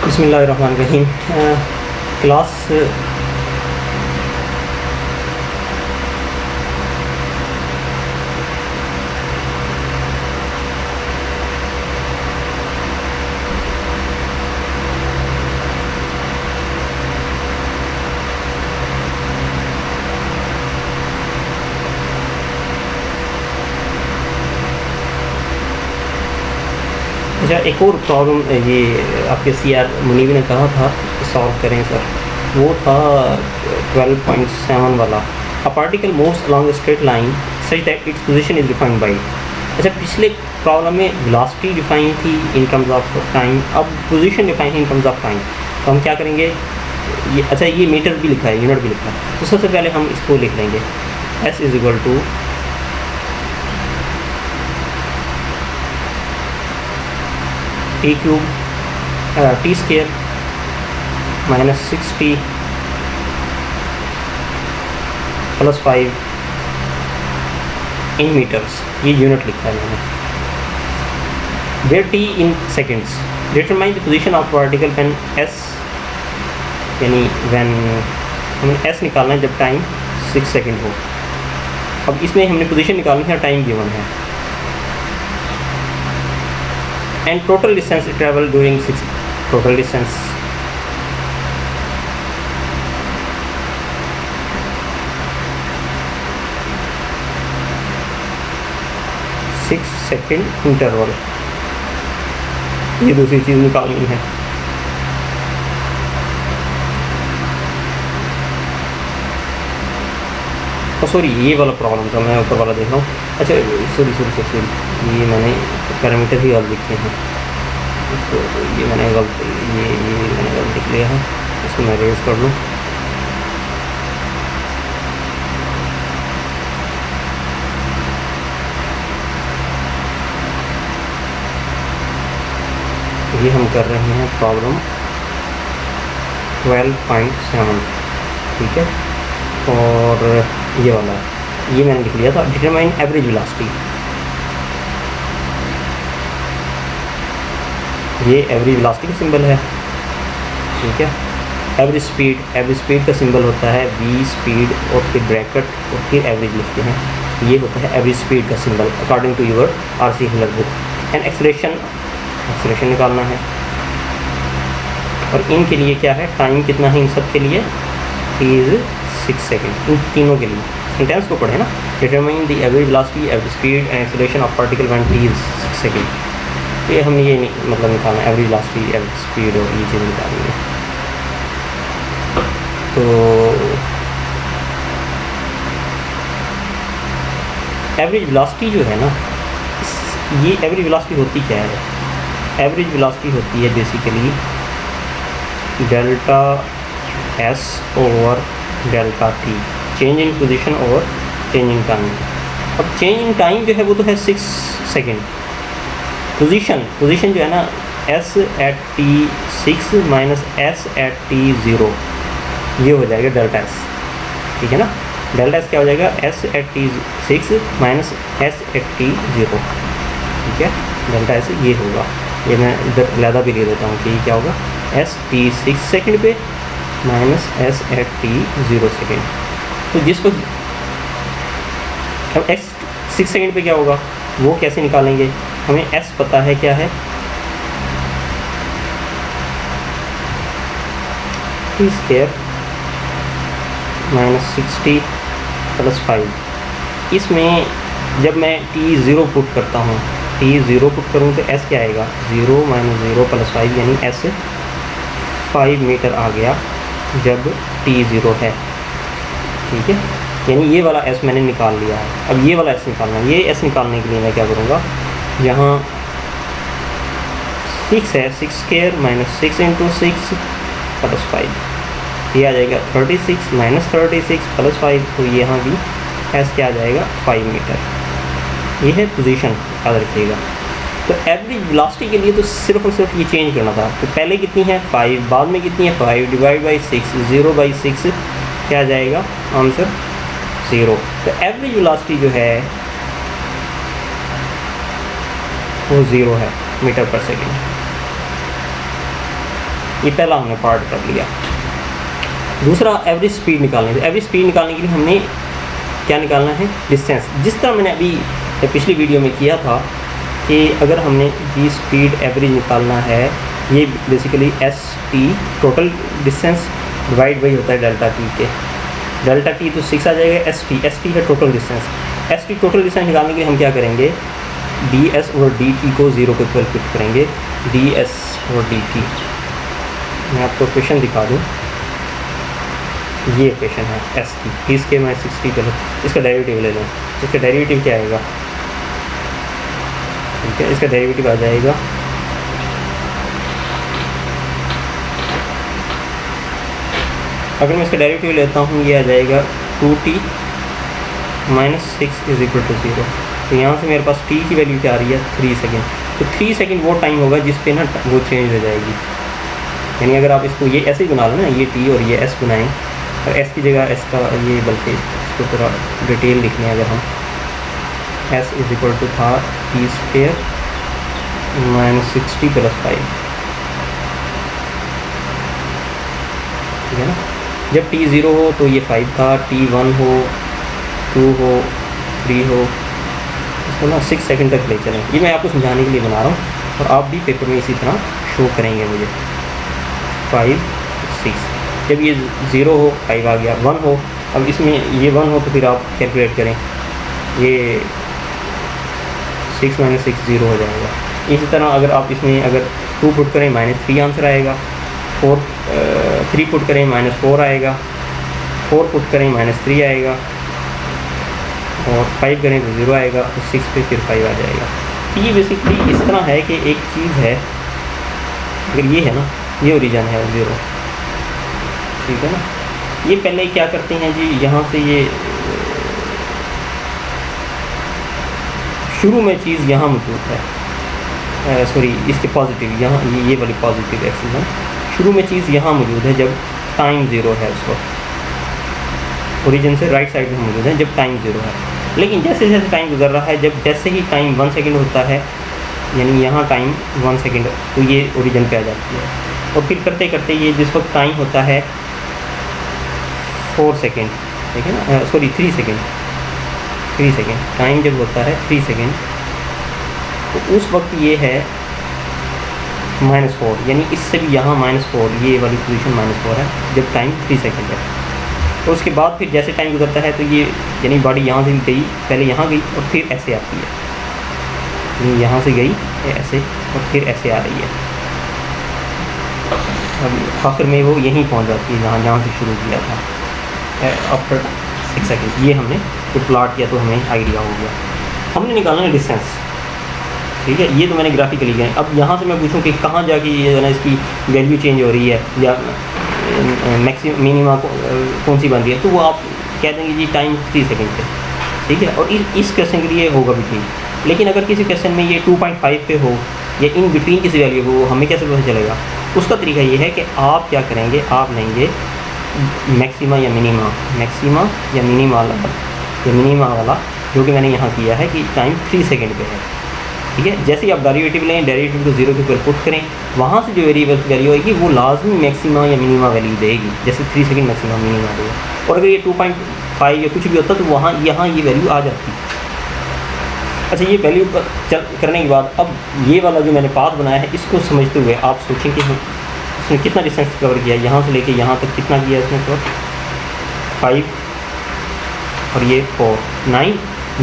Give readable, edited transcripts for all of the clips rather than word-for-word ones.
बिस्मिल्लाहिर्रहमानिर्रहीम। क्लास अच्छा, एक और प्रॉब्लम ये आपके CR मुनीब ने कहा था सॉल्व करें सर, वो था 12.7 वाला। A particle moves along a straight line such that its position is defined by. अच्छा, पिछले प्रॉब्लम में वेलोसिटी डिफाइन थी इन टर्म्स ऑफ टाइम, अब पोजीशन डिफाइन है इन टर्म्स ऑफ टाइम। तो हम क्या करेंगे, ये अच्छा ये मीटर भी लिखा है, यूनिट भी लिखा है, तो सबसे पहले हम इसको लिख लेंगे S is equal to T cube T square minus 6t plus 5 in metres, ये यूनिट लिखा है मैंने। Where t in seconds, determine the position of particle when s, यानी व्हेन हमें s निकालना है जब टाइम 6 सेकेंड हो। अब इसमें हमने पोजीशन निकालनी है, टाइम गिवन है, and total distance traveled during 6 total distance second interval, ये दूसरी चीज़ निकालनी है। सॉरी, ये वाला प्रॉब्लम था, मैं ऊपर वाला देख रहा हूँ। अच्छा सॉरी, ये मैंने पैरामीटर ही गलत लिखे हैं, इसको ये मैंने गलत लिख लिया है, इसको मैं रेज कर लूँ। ये हम कर रहे हैं प्रॉब्लम 12.7, ठीक है। और ये वाला ये मैंने लिख लिया था, डिटरमाइन एवरेज वेलोसिटी। ये एवरेज वेलोसिटी का सिंबल है, ठीक है। एवरेज स्पीड का सिंबल होता है v स्पीड और फिर ब्रैकेट और फिर एवरेज लिखते हैं, ये होता है एवरेज स्पीड का symbol according to your RC हिलर बुक। एंड एक्सेलरेशन निकालना है, और इनके लिए क्या है, टाइम कितना है इन सब के लिए, इज 6 सेकेंड, इन तीनों के लिए। सेंटेंस को पढ़े ना, determine the average velocity, average speed and acceleration of particle when t is 6 second. ये हमने ये मतलब निकालना है, एवरेज वेलोसिटी, एवरेज स्पीड और ये चीज़ निकालनी है। तो एवरेज वेलोसिटी जो है ना, ये एवरेज वेलोसिटी होती क्या है, एवरेज वेलोसिटी होती है basically delta S over delta t, change in position और चेंज इन टाइम। अब चेंज इन टाइम जो है वो तो है 6 सेकेंड। पोजीशन जो है ना, S at t6 minus S at t0, ये हो जाएगा डेल्टा S, ठीक है ना। डेल्टा S क्या हो जाएगा, S at t6 minus S at t0, ठीक है। डेल्टा S ये होगा, ये मैं इधर अलहदा भी ले देता हूँ कि ये क्या होगा, S t6 सेकेंड पे minus S at t0 second. तो जिस वक्त अब S 6 सेकेंड पे क्या होगा, वो कैसे निकालेंगे, हमें S पता है क्या है, t square minus 6t plus 5। इसमें जब मैं t0 पुट करता हूँ, t0 पुट करूँ तो S क्या आएगा, 0 माइनस 0 प्लस 5, यानी S 5 मीटर आ गया जब t0 है, ठीक है। यानी ये वाला S मैंने निकाल लिया है। अब ये वाला S निकालना है, ये S निकालने के लिए मैं क्या करूँगा, यहाँ 6 है, 6 स्क्वायर माइनस 6 इंटू 6 प्लस 5, ये आ जाएगा 36 माइनस 36 प्लस 5, तो यहाँ भी S क्या आ जाएगा, 5 मीटर। ये है पोजीशन, याद रखिएगा। तो एवरेज वेलोसिटी के लिए तो सिर्फ और सिर्फ ये चेंज करना था। तो पहले कितनी है 5, बाद में कितनी है 5 डिवाइड बाई 6, 0/6 क्या आ जाएगा, आंसर 0। तो एवरेज वेलोसिटी जो है वो 0 है मीटर पर सेकेंड। ये पहला हमने पार्ट कर लिया। दूसरा एवरेज स्पीड निकालनी है। एवरेज स्पीड निकालने के लिए हमने क्या निकालना है, डिस्टेंस। जिस तरह मैंने अभी पिछली वीडियो में किया था कि अगर हमने जी स्पीड एवरेज निकालना है, ये basically S T total distance divide by होता है डेल्टा टी के। डेल्टा टी तो 6 आ जाएगा, एस टी है total distance. S T total distance निकालने के लिए हम क्या करेंगे, डी एस और डी टी को 0 के इक्वल फिट करेंगे। डी एस और डी टी, मैं आपको क्वेश्चन दिखा दूँ। ये क्वेश्चन है एस टी इसके मैं 60 कर, इसका डेरिवेटिव ले लें। इसका डेरिवेटिव क्या आएगा, ठीक है, इसका डेरिवेटिव आ जाएगा अगर मैं इसका डेरिवेटिव लेता हूँ, ये आ जाएगा 2t - 6 इज इक्वल टू 0। तो यहाँ से मेरे पास t की वैल्यू क्या आ रही है, 3 सेकेंड। तो 3 सेकेंड वो टाइम होगा जिस पे ना वो चेंज हो जाएगी। यानी अगर आप इसको ये ऐसे ही बना लो ना, ये t और ये s बनाएं, और s की जगह s का ये, बल्कि इसको थोड़ा डिटेल लिखने हैं। अगर हम s इज इक्वल टू था t स्क्वायर - 60 + 5, ठीक है ना। जब t 0 हो तो ये 5 था, t 1 हो, 2 हो, 3 हो, इसको ना 6 सेकंड तक ले चलें। ये मैं आपको समझाने के लिए बना रहा हूँ और आप भी पेपर में इसी तरह शो करेंगे मुझे। 5 6, जब ये 0 हो 5 आ गया, 1 हो, अब इसमें ये 1 हो तो फिर आप कैलकुलेट करें, ये 6 - 6 0 हो जाएगा। इसी तरह अगर आप इसमें अगर 2 पुट करें -3 आंसर आएगा, 3 पुट करें -4 आएगा, 4 पुट करें -3 आएगा, और 5 करें तो 0 आएगा, तो 6 पे फिर 5 आ जाएगा। तो ये बेसिकली इस तरह है कि एक चीज़ है, अगर ये है ना, ये ओरिजिन है 0, ठीक है ना। ये पहले क्या करते हैं जी, यहाँ से ये शुरू में चीज़ यहाँ मौजूद है, सॉरी इसके पॉजिटिव, यहाँ ये वाली पॉजिटिव एक्सिस है, शुरू में चीज़ यहाँ मौजूद है जब टाइम 0 है। उस वक्त ओरिजिन से राइट साइड में मौजूद है जब टाइम 0 है। लेकिन जैसे जैसे टाइम गुजर रहा है, जब जैसे ही टाइम 1 सेकेंड होता है, यानी यहाँ टाइम 1 सेकेंड, तो ये ओरिजिन पे आ जाती है। और फिर करते करते ये जिस वक्त टाइम होता है 4 सेकेंड, ठीक है ना, सॉरी 3 सेकेंड, 3 सेकेंड टाइम जब होता है 3 सेकेंड, तो उस वक्त ये है -4, यानी इससे भी यहाँ -4, ये वाली पोजीशन -4 है जब टाइम 3 सेकेंड है। तो उसके बाद फिर जैसे टाइम गुजरता है तो ये यानी बॉडी यहाँ से गई, पहले यहाँ गई और फिर ऐसे आती है, यानी यहाँ से गई ऐसे और फिर ऐसे आ रही है। अब आखिर में वो यहीं पहुँच जाती है जहाँ से शुरू किया था, आफ्टर 6 सेकेंड। ये हमने तो प्लॉट किया तो हमें आइडिया हो गया। हमने निकालना है डिस्टेंस, ठीक है। ये तो मैंने ग्राफिकली किया। अब यहाँ से मैं पूछूं कि कहाँ जाके ये जो है इसकी वैल्यू चेंज हो रही है या मैक्सिमम मिनिमा कौन सी बन रही है, तो वो आप कह देंगे जी टाइम 3 सेकेंड पे, ठीक है। और इस क्वेश्चन के लिए होगा भी ठीक। लेकिन अगर किसी क्वेश्चन में ये 2.5 पे हो या इन बिटवीन किसी वैल्यू हो, हमें कैसे पता चलेगा? उसका तरीका ये है कि आप क्या करेंगे, आप लेंगे मैक्सिमा या मिनिमा, मैक्सिमा या मिनिमा वाला जो कि मैंने यहाँ किया है कि टाइम 3 सेकेंड पे है, ठीक है। जैसे ही आप डेरिवेटिव लें, डेरिवेटिव को 0 के ऊपर पुट करें, वहाँ से जो वेरिएबल वैल्यू आएगी वो लाजमी मैक्सिमा या मिनिमा वैल्यू देगी, जैसे 3 सेकेंड मैक्सिमा मिनिमा देगा। और अगर ये 2.5 या कुछ भी होता तो वहाँ यहाँ ये वैल्यू आ जाती। अच्छा, ये वैल्यू करने के बाद अब ये वाला जो मैंने पाथ बनाया है, इसको समझते हुए आप सोचें कि इसने कितना डिस्टेंस कवर किया, यहाँ से लेके यहाँ तक कितना किया इसने कवर, 5 और ये 4,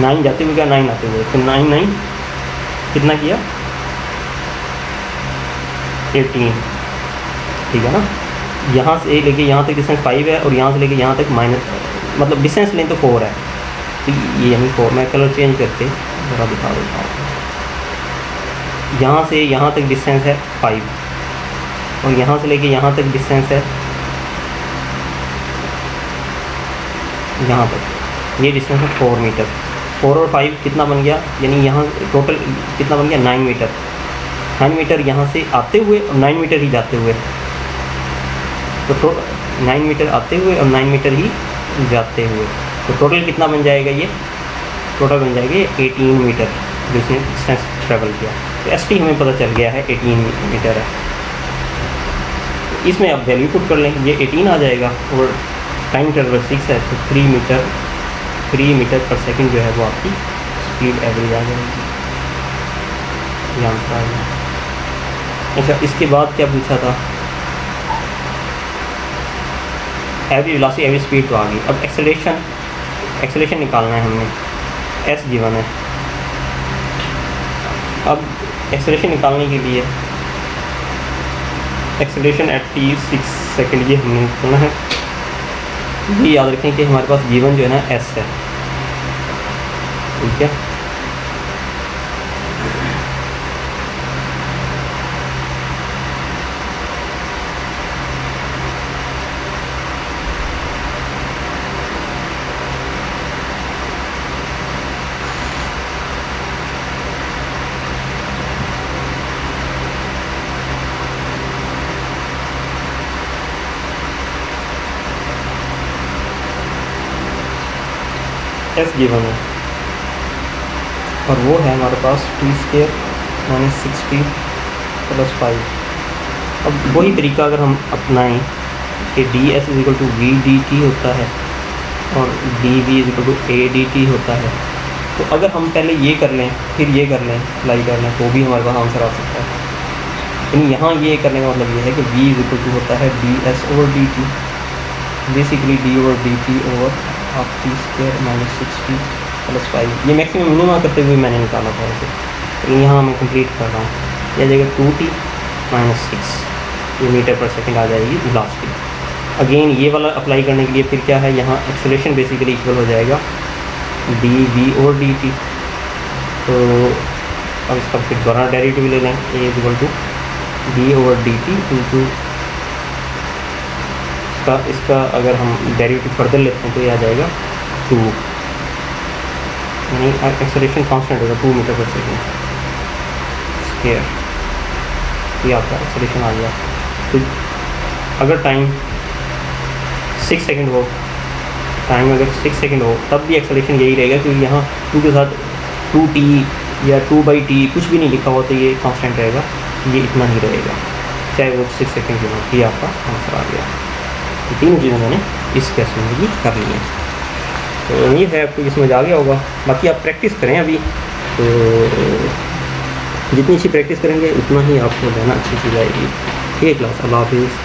9 जाते हुए क्या 9 आते हुए, तो 9 कितना किया 18, ठीक है ना। यहाँ से लेके यहाँ तक डिस्टेंस 5 है और यहाँ से लेके यहाँ तक मतलब डिस्टेंस लें तो 4 है, तो ये यानी 4। मैं कलर चेंज करके ज़रा दिखा देता हूँ। यहाँ से यहाँ तक डिस्टेंस है 5 और यहाँ से लेके यहाँ तक डिस्टेंस है यहाँ तक, ये डिस्टेंस है 4 मीटर। 4 और 5 कितना बन गया, यानी यहाँ टोटल कितना बन गया 9 मीटर। 9 मीटर यहाँ से आते हुए और 9 मीटर ही जाते हुए, तो 9 मीटर आते हुए और 9 मीटर ही जाते हुए, तो टोटल कितना बन जाएगा, ये टोटल बन जाएगा 18 मीटर जिसने डिस्टेंस ट्रैवल किया। तो एसटी हमें पता चल गया है 18 मीटर है। इसमें आप वैल्यू पुट कर लें, ये 18 आ जाएगा और टाइम इंटरवल 6 है, तो 3 मीटर पर सेकंड जो है वो आपकी स्पीड एवरेज आ जाएगी। ये आंसर आ गया। अच्छा, इसके बाद क्या पूछा था, एवरेज वेलोसिटी एवरेज स्पीड तो आ गई। अब एक्सेलरेशन निकालना है हमने, एस गिवन है। अब एक्सेलरेशन निकालने के लिए एक्सेलरेशन एट t6 सेकेंड ये हमने निकालना है। ये याद रखें कि हमारे पास गिवन जो है ना एस है, ठीक है। एस गिवन है और वो है हमारे पास t² - 60 + 5। अब वही तरीका अगर हम अपनाएं कि ds = v dt होता है और dv = a dt होता है, तो अगर हम पहले ये कर लें फिर ये कर लें, अप्लाई कर लें, तो भी हमारे पास आंसर आ सकता है। यानी यहाँ ये करने का मतलब ये है कि v = होता है ds/dt, basically d/dt over half t² - 60 + 5। ये मैक्सिमम मिनिमम करते हुए मैंने निकाला था ऐसे, लेकिन यहाँ मैं कंप्लीट कर रहा हूँ। यह जगह 2t - 6 ये मीटर पर सेकंड आ जाएगी वेलोसिटी। अगेन ये वाला अप्लाई करने के लिए फिर क्या है, यहाँ एक्सेलरेशन बेसिकली इक्वल हो जाएगा dv/dt। तो अब इसका फिर दोबारा डेरिवेटिव ले लें, a = d/dt इंटू इसका अगर हम डेरिवेटिव फर्दर लेते हैं तो ये आ जाएगा 2, यानी एक्सेलरेशन कांस्टेंट होगा 2 मीटर पर सेकेंड स्क्वायर। ये आपका एक्सेलरेशन आ गया। तो अगर टाइम 6 सेकंड हो, तब भी एक्सेलरेशन यही रहेगा, क्योंकि यहाँ 2 के साथ 2t या 2/t कुछ भी नहीं लिखा हुआ, तो ये कांस्टेंट रहेगा, ये इतना ही रहेगा चाहे वो 6 सेकंड की हो। ये आपका आंसर आ गया। तो तीनों चीज़ें मैंने इस क्वेश्चन में भी कर ली हैं। तो उम्मीद है आपको ये समझ आ गया होगा। बाकी आप प्रैक्टिस करें अभी, तो जितनी अच्छी प्रैक्टिस करेंगे उतना ही आपको जो है ना अच्छी चीज़ आएगी। ठीक है क्लास, अल्लाह हाफिज़।